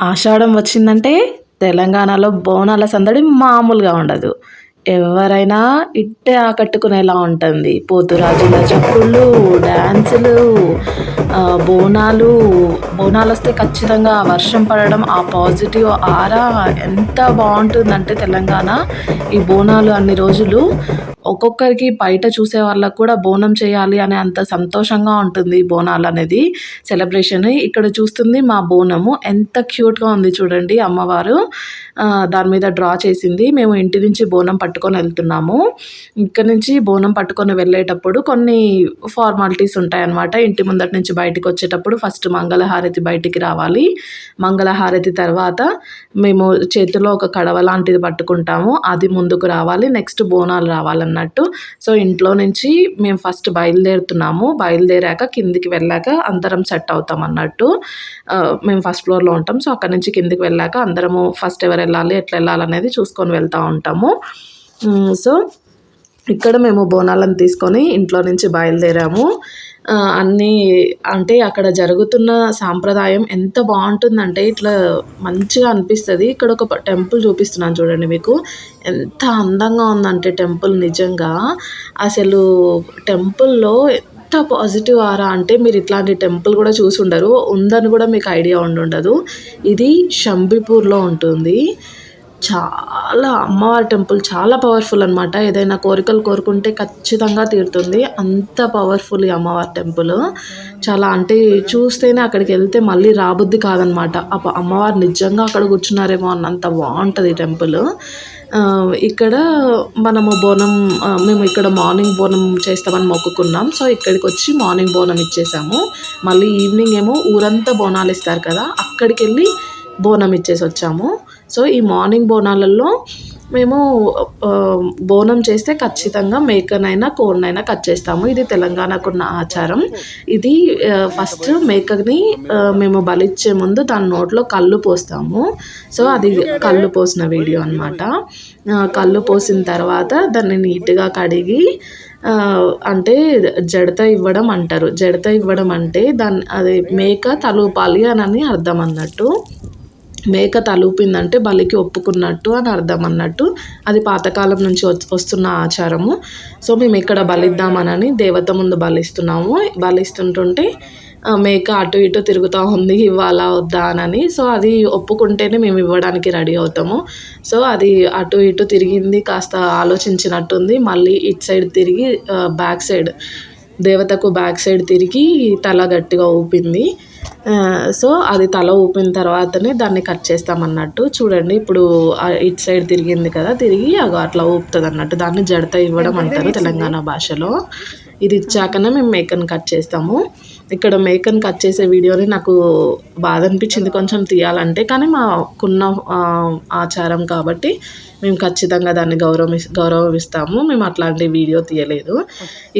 ఆషాఢం వచ్చిందంటే తెలంగాణలో బోనాల సందడి మామూలుగా ఉండదు. ఎవరైనా ఇట్టే ఆకట్టుకునేలా ఉంటుంది. పోతురాజుల చప్పుళ్ళు, డాన్సులు, బోనాలు. బోనాలొస్తే ఖచ్చితంగా వర్షం పడడం, ఆ పాజిటివ్ ఆరా ఎంత బావుంటుందంటే తెలంగాణ. ఈ బోనాలు అన్ని రోజులు ఒక్కొక్కరికి బయట చూసే వాళ్ళకి కూడా బోనం చేయాలి అనే అంత సంతోషంగా ఉంటుంది బోనాలనేది సెలబ్రేషన్. ఇక్కడ చూస్తుంది మా బోనము. ఎంత క్యూట్‌గా ఉంది చూడండి అమ్మవారు. దాని మీద డ్రా చేసింది. మేము ఇంటి నుంచి బోనం పట్టుకొని వెళ్తున్నాము. ఇక్కడి నుంచి బోనం పట్టుకొని వెళ్ళేటప్పుడు కొన్ని ఫార్మాలిటీస్ ఉంటాయన్నమాట. ఇంటి ముందట నుంచి బయటికి వచ్చేటప్పుడు ఫస్ట్ మంగళహారతి బయటికి రావాలి. మంగళహారతి తర్వాత మేము చేతిలో ఒక కడవ లాంటిది పట్టుకుంటాము. అది ముందుకు రావాలి. నెక్స్ట్ బోనాలు రావాలన్నట్టు. సో ఇంట్లో నుంచి మేము ఫస్ట్ బయలుదేరుతున్నాము. బయలుదేరాక కిందికి వెళ్ళాక అందరం సెట్ అవుతాం అన్నట్టు. మేము ఫస్ట్ ఫ్లోర్‌లో ఉంటాం. సో అక్కడి నుంచి కిందికి వెళ్ళాక అందరము ఫస్ట్ ఎవరు వెళ్ళాలి, ఎట్లా వెళ్ళాలనేది చూసుకొని వెళ్తూ ఉంటాము. సో ఇక్కడ మేము బోనాలను తీసుకొని ఇంట్లో నుంచి బయలుదేరాము. అన్నీ అంటే అక్కడ జరుగుతున్న సాంప్రదాయం ఎంత బావుంటుందంటే ఇట్లా మంచిగా అనిపిస్తది. ఇక్కడ ఒక టెంపుల్ చూపిస్తున్నాను చూడండి మీకు. ఎంత అందంగా ఉందంటే టెంపుల్ నిజంగా. అసలు టెంపుల్‌లో ఎంత పాజిటివ్ ఆరా అంటే మీరు ఇట్లాంటి టెంపుల్ కూడా చూసుండరు. ఉందని కూడా మీకు ఐడియా ఉండుండదు. ఇది షంబిపూర్‌లో ఉంటుంది. చాలా అమ్మవారి టెంపుల్ చాలా పవర్ఫుల్ అనమాట. ఏదైనా కోరికలు కోరుకుంటే ఖచ్చితంగా తీరుతుంది. అంత పవర్ఫుల్ ఈ అమ్మవారి టెంపుల్. చాలా అంటే చూస్తేనే అక్కడికెళ్తే మళ్ళీ రాబుద్ది కాదనమాట. అమ్మవారు నిజంగా అక్కడ కూర్చున్నారేమో అన్నంత బావుంటది ఈ టెంపుల్. ఇక్కడ మనము బోనం మేము ఇక్కడ మార్నింగ్ బోనం చేస్తామని మొక్కుకున్నాం. సో ఇక్కడికొచ్చి మార్నింగ్ బోనం ఇచ్చేసాము. మళ్ళీ ఈవినింగ్ ఏమో ఊరంతా బోనాలు ఇస్తారు కదా! అక్కడికెళ్ళి బోనం ఇచ్చేసి వచ్చాము. సో ఈ మార్నింగ్ బోనాలలో మేము బోనం చేస్తే ఖచ్చితంగా మేకనైనా కోడినైనా కట్ చేస్తాము. ఇది తెలంగాణకున్న ఆచారం. ఇది ఫస్ట్ మేకని మేము బలిచ్చే ముందు దాని నోట్లో కల్లు పోస్తాము. సో అది కల్లు పోసిన వీడియో అనమాట. కల్లు పోసిన తర్వాత దాన్ని నీట్‌గా కడిగి అంటే జడత ఇవ్వడం అంటారు. జడత ఇవ్వడం అంటే అది మేక తలూపాలి అని అర్థం అన్నట్టు. మేక తలూపిందంటే బలికి ఒప్పుకున్నట్టు అని అర్థం అన్నట్టు. అది పాతకాలం నుంచి వస్తున్న ఆచారము. సో మేము ఇక్కడ బలిద్దామనని దేవత ముందు బలిస్తున్నాము. బలిస్తుంటుంటే మేక అటు ఇటు తిరుగుతూ ఉంది ఇవ్వాలా వద్దా అని. సో అది ఒప్పుకుంటేనే మేము ఇవ్వడానికి రెడీ అవుతాము. సో అది అటు ఇటు తిరిగింది, కాస్త ఆలోచించినట్టుంది. మళ్ళీ ఇటు సైడ్ తిరిగి బ్యాక్ సైడ్ దేవతకు బ్యాక్ సైడ్ తిరిగి తల గట్టిగా ఊపింది. సో అది తల ఊపిన తర్వాతనే దాన్ని కట్ చేస్తామన్నట్టు. చూడండి ఇప్పుడు ఇటు సైడ్ తిరిగింది కదా! తిరిగి అట్లా ఊపుతదన్నట్టు. దాన్ని జడత ఇవ్వడం అంటారు తెలంగాణ భాషలో. ఇది ఇచ్చాకనే మేము మేకని కట్ చేస్తాము. ఇక్కడ మేకని కట్ చేసే వీడియోని నాకు బాధ అనిపించింది కొంచెం తీయాలంటే. కానీ మాకున్న ఆచారం కాబట్టి మేము ఖచ్చితంగా దాన్ని గౌరవిస్తాము. మేము అట్లాంటి వీడియో తీయలేదు.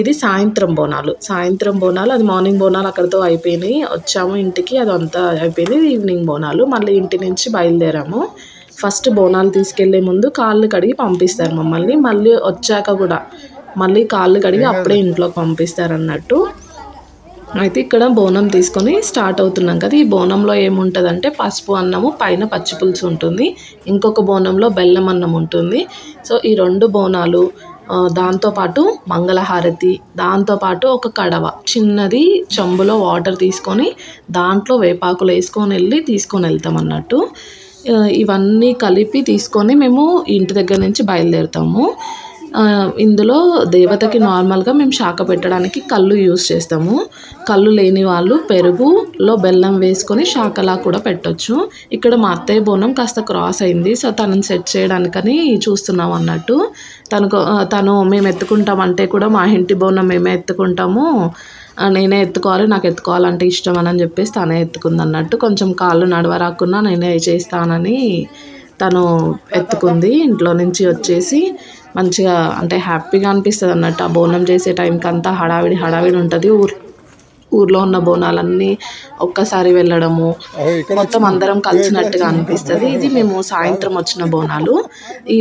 ఇది సాయంత్రం బోనాలు. సాయంత్రం బోనాలు అది మార్నింగ్ బోనాలు అక్కడితో అయిపోయినాయి. వచ్చాము ఇంటికి అదంతా అయిపోయింది. ఈవినింగ్ బోనాలు. మళ్ళీ ఇంటి నుంచి బయలుదేరాము. ఫస్ట్ బోనాలు తీసుకెళ్లే ముందు కాళ్ళు కడిగి పంపిస్తారు మమ్మల్ని. మళ్ళీ వచ్చాక కూడా మళ్ళీ కాళ్ళు కడిగి అప్పుడే ఇంట్లోకి పంపిస్తారన్నట్టు. అయితే ఇక్కడ బోనం తీసుకొని స్టార్ట్ అవుతున్నాం కదా! ఈ బోనంలో ఏముంటుందంటే పసుపు అన్నము, పైన పచ్చి పులుసు ఉంటుంది. ఇంకొక బోనంలో బెల్లం అన్నం ఉంటుంది. సో ఈ 2 బోనాలు, దాంతోపాటు మంగళహారతి, దాంతోపాటు ఒక కడవ చిన్నది చెంబులో వాటర్ తీసుకొని దాంట్లో వేపాకులు వేసుకొని తీసుకొని వెళ్తాం అన్నట్టు. ఇవన్నీ కలిపి తీసుకొని మేము ఇంటి దగ్గర నుంచి బయలుదేరుతాము. ఇందులో దేవతకి నార్మల్గా మేము శాఖ పెట్టడానికి కళ్ళు యూస్ చేస్తాము. కళ్ళు లేని వాళ్ళు పెరుగులో బెల్లం వేసుకొని శాఖలా కూడా పెట్టొచ్చు. ఇక్కడ మా అత్తయ్య బోనం కాస్త క్రాస్ అయింది. సో తనని సెట్ చేయడానికని చూస్తున్నాం అన్నట్టు. తను మేము ఎత్తుకుంటామంటే కూడా మా ఇంటి బోనం మేమే ఎత్తుకుంటాము, నేనే ఎత్తుకోవాలి, నాకు ఎత్తుకోవాలంటే ఇష్టం అని చెప్పేసి తనే ఎత్తుకుందన్నట్టు. కొంచెం కాళ్ళు నడవరాకున్నా నేనే చేస్తానని తను ఎత్తుకుంది. ఇంట్లో నుంచి వచ్చేసి మంచిగా అంటే హ్యాపీగా అనిపిస్తుంది అన్నట్టు. ఆ బోనం చేసే టైంకి అంతా హడావిడి ఉంటుంది. ఊర్లో ఉన్న బోనాలన్నీ ఒక్కసారి వెళ్ళడము, మొత్తం అందరం కలిసినట్టుగా అనిపిస్తుంది. ఇది మేము సాయంత్రం వచ్చిన బోనాలు. ఈ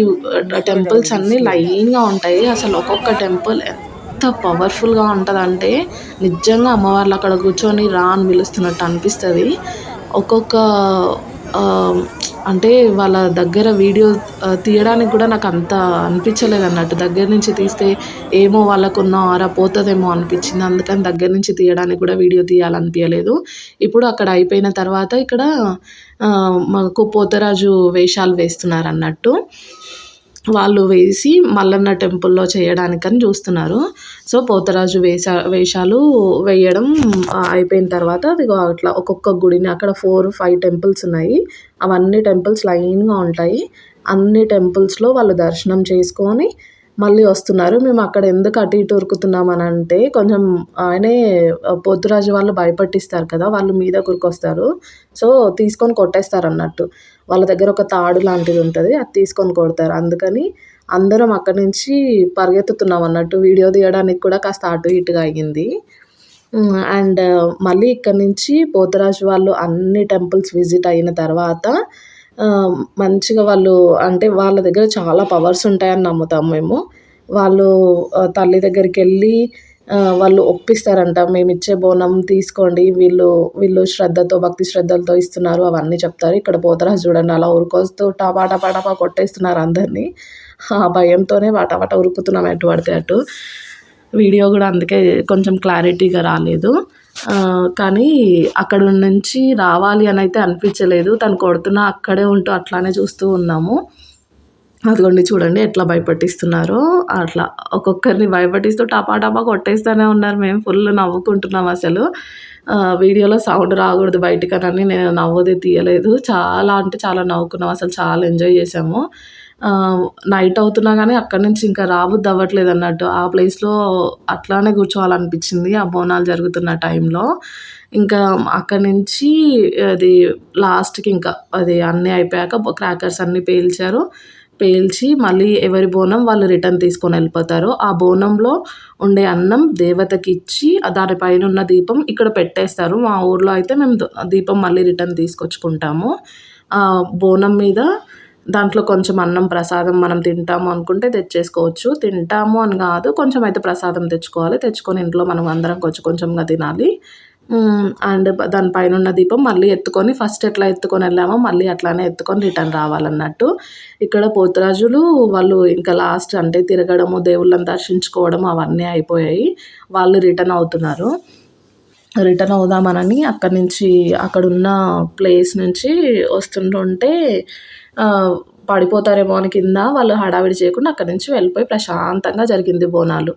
టెంపుల్స్ అన్నీ లైన్గా ఉంటాయి. అసలు ఒక్కొక్క టెంపుల్ ఎంత పవర్ఫుల్గా ఉంటుందంటే నిజంగా అమ్మవార్లు అక్కడ కూర్చొని రా అని పిలుస్తున్నట్టు అనిపిస్తుంది. ఒక్కొక్క ఆహ్, అంటే వాళ్ళ దగ్గర వీడియో తీయడానికి కూడా నాకంత అనిపించలేదన్నట్టు. దగ్గర నుంచి తీస్తే ఏమో వాళ్ళకున్న ఆరా పోతదేమో అనిపించింది. అందుకని దగ్గర నుంచి తీయడానికి కూడా వీడియో తీయాలనిపియలేదు. ఇప్పుడు అక్కడ అయిపోయిన తర్వాత ఇక్కడ మాకు పోతరాజు వేషాలు వేస్తున్నారన్నట్టు. వాళ్ళు వేసి మల్లన్న టెంపుల్‌లో చేయడానికని చూస్తున్నారు. సో, పోతరాజు వేషాలు వేయడం అయిపోయిన తర్వాత అదిగో అట్లా ఒక్కొక్క గుడిని అక్కడ 4, 5 టెంపుల్స్ ఉన్నాయి. అవన్నీ టెంపుల్స్ లైన్‌గా ఉంటాయి. అన్ని టెంపుల్స్‌లో వాళ్ళు దర్శనం చేసుకొని మళ్ళీ వస్తున్నారు. మేము అక్కడ ఎందుకు అటు ఇటు ఉరుకుతున్నామనంటే కొంచెం ఆయనే పోతురాజు వాళ్ళు భయపట్టిస్తారు కదా! వాళ్ళు మీదకి ఉరికొస్తారు. సో, తీసుకొని కొట్టేస్తారన్నట్టు. వాళ్ళ దగ్గర ఒక తాడు లాంటిది ఉంటది. అది తీసుకొని కొడతారు. అందుకని అందరం అక్కడి నుంచి పరిగెత్తుతున్నాం అన్నట్టు. వీడియో తీయడానికి కూడా కాస్త అటు ఇటుగా అయ్యింది. అండ్ మళ్ళీ ఇక్కడి నుంచి పోతరాజు వాళ్ళు అన్ని టెంపుల్స్ విజిట్ అయిన తర్వాత మంచిగా వాళ్ళు అంటే వాళ్ళ దగ్గర చాలా పవర్స్ ఉంటాయని నమ్ముతాం మేము. వాళ్ళు తల్లి దగ్గరికెళ్ళి వాళ్ళు ఒప్పిస్తారంట. మేమిచ్చే బోనం తీసుకోండి. వీళ్ళు వీళ్ళు శ్రద్ధతో, భక్తి శ్రద్ధలతో ఇస్తున్నారు అవన్నీ చెప్తారు. ఇక్కడ పోతరాజు చూడండి అలా ఉరికొస్తూ టపా టపా టపా కొట్టేస్తున్నారు అందరిని. ఆ భయంతోనే వటవట ఉరుకుతున్నాం ఎటు పడితే అటు. వీడియో గూడా అందుకే కొంచెం క్లారిటీగా రాలేదు. కానీ అక్కడ నుంచి రావాలి అనైతే అనిపించలేదు. తను కొడుతున్నా అక్కడే ఉంటూ అట్లానే చూస్తూ ఉన్నాము. అదిగోండి చూడండి ఎట్లా భయపెట్టిస్తున్నారో అట్లా ఒక్కొక్కరిని భయపెట్టిస్తూ టపా టపా కొట్టేస్తూనే ఉన్నారు. మేము ఫుల్ నవ్వుకుంటున్నాం అసలు. వీడియోలో సౌండ్ రాకూడదు బయటికనని నేను నవ్వుది తీయలేదు. చాలా అంటే చాలా నవ్వుకున్నాం. అసలు చాలా ఎంజాయ్ చేసాము. నైట్ అవుతున్నా గానీ అక్కడి నుంచి ఇంకా రాబుద్ది అవ్వట్లేదన్నట్టు. ఆ ప్లేస్‌లో అట్లానే కూర్చోవాలనిపించింది ఆ బోనాలు జరుగుతున్న టైంలో. ఇంకా అక్కడి నుంచి అది లాస్ట్‌కి ఇంకా అది అన్నీ అయిపోయాక క్రాకర్స్ అన్నీ పేల్చారు. పేల్చి మళ్ళీ ఎవరి బోనం వాళ్ళు రిటర్న్ తీసుకొనెళ్ళిపోతారు. ఆ బోనంలో ఉండే అన్నం దేవతకిచ్చి దాని పైనున్న దీపం ఇక్కడ పెట్టేస్తారు. మా ఊర్లో అయితే మేము దీపం మళ్ళీ రిటర్న్ తీసుకొచ్చుకుంటాము. బోనం మీద దాంట్లో కొంచెం అన్నం ప్రసాదం మనం తింటాము అనుకుంటే తెచ్చేసుకోవచ్చు. తింటాము అని కాదు, కొంచెం అయితే ప్రసాదం తెచ్చుకోవాలి. తెచ్చుకొని ఇంట్లో మనం అందరం కొంచెం కొంచెంగా తినాలి. అండ్ దాని పైనున్న దీపం మళ్ళీ ఎత్తుకొని ఫస్ట్ ఎట్లా ఎత్తుకొనెళ్ళామో మళ్ళీ అట్లానే ఎత్తుకొని రిటర్న్ రావాలన్నట్టు. ఇక్కడ పోతురాజులు వాళ్ళు ఇంకా లాస్ట్ అంటే తిరగడము, దేవుళ్ళని దర్శించుకోవడం అవన్నీ అయిపోయాయి. వాళ్ళు రిటర్న్ అవుతున్నారు. రిటర్న్ అవుదామనని అక్కడి నుంచి అక్కడున్న ప్లేస్ నుంచి వస్తుంటుంటే పడిపోతారేమో అని కింద వాళ్ళు హడావిడి చేయకుండా అక్కడి నుంచి వెళ్ళిపోయి ప్రశాంతంగా జరిగింది బోనాలు.